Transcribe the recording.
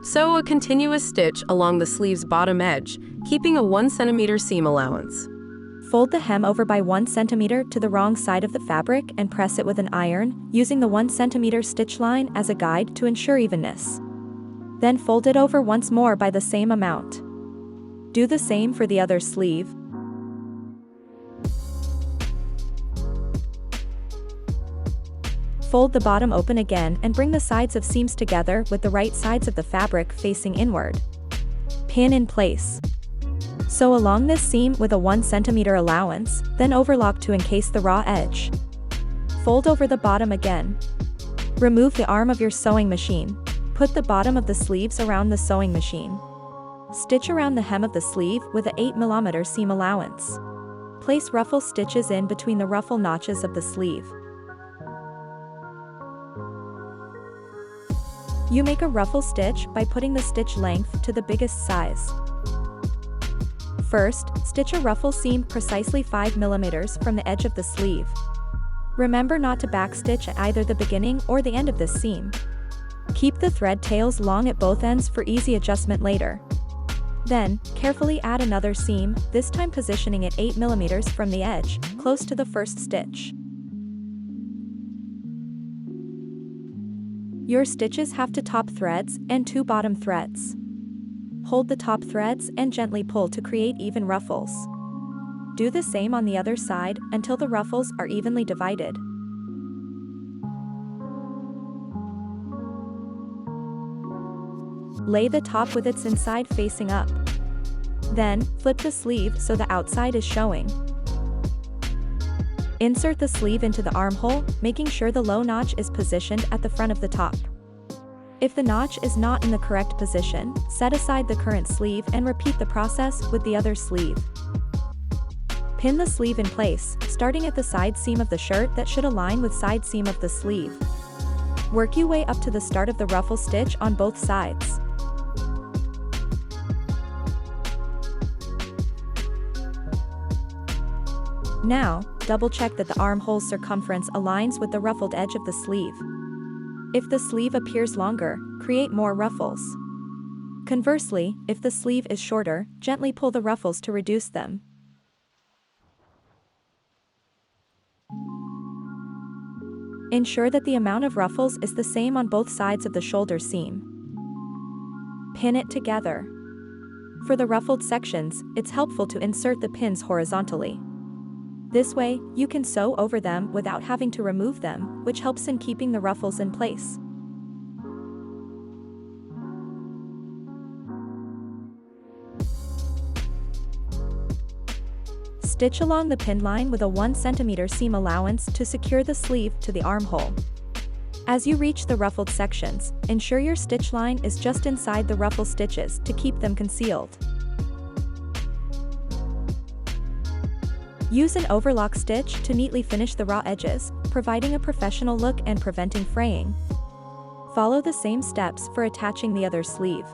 Sew a continuous stitch along the sleeve's bottom edge, keeping a 1 cm seam allowance. Fold the hem over by 1 cm to the wrong side of the fabric and press it with an iron, using the 1 cm stitch line as a guide to ensure evenness. Then fold it over once more by the same amount. Do the same for the other sleeve. Fold the bottom open again and bring the sides of seams together with the right sides of the fabric facing inward. Pin in place. Sew along this seam with a 1 cm allowance, then overlock to encase the raw edge. Fold over the bottom again. Remove the arm of your sewing machine. Put the bottom of the sleeves around the sewing machine. Stitch around the hem of the sleeve with a 8 mm seam allowance. Place ruffle stitches in between the ruffle notches of the sleeve. You make a ruffle stitch by putting the stitch length to the biggest size. First, stitch a ruffle seam precisely 5 mm from the edge of the sleeve. Remember not to backstitch at either the beginning or the end of this seam. Keep the thread tails long at both ends for easy adjustment later. Then, carefully add another seam, this time positioning it 8 mm from the edge, close to the first stitch. Your stitches have 2 top threads and 2 bottom threads. Hold the top threads and gently pull to create even ruffles. Do the same on the other side until the ruffles are evenly divided. Lay the top with its inside facing up. Then, flip the sleeve so the outside is showing. Insert the sleeve into the armhole, making sure the low notch is positioned at the front of the top. If the notch is not in the correct position, set aside the current sleeve and repeat the process with the other sleeve. Pin the sleeve in place, starting at the side seam of the shirt that should align with side seam of the sleeve. Work your way up to the start of the ruffle stitch on both sides. Now, double-check that the armhole's circumference aligns with the ruffled edge of the sleeve. If the sleeve appears longer, create more ruffles. Conversely, if the sleeve is shorter, gently pull the ruffles to reduce them. Ensure that the amount of ruffles is the same on both sides of the shoulder seam. Pin it together. For the ruffled sections, it's helpful to insert the pins horizontally. This way, you can sew over them without having to remove them, which helps in keeping the ruffles in place. Stitch along the pin line with a 1 cm seam allowance to secure the sleeve to the armhole. As you reach the ruffled sections, ensure your stitch line is just inside the ruffle stitches to keep them concealed. Use an overlock stitch to neatly finish the raw edges, providing a professional look and preventing fraying. Follow the same steps for attaching the other sleeve.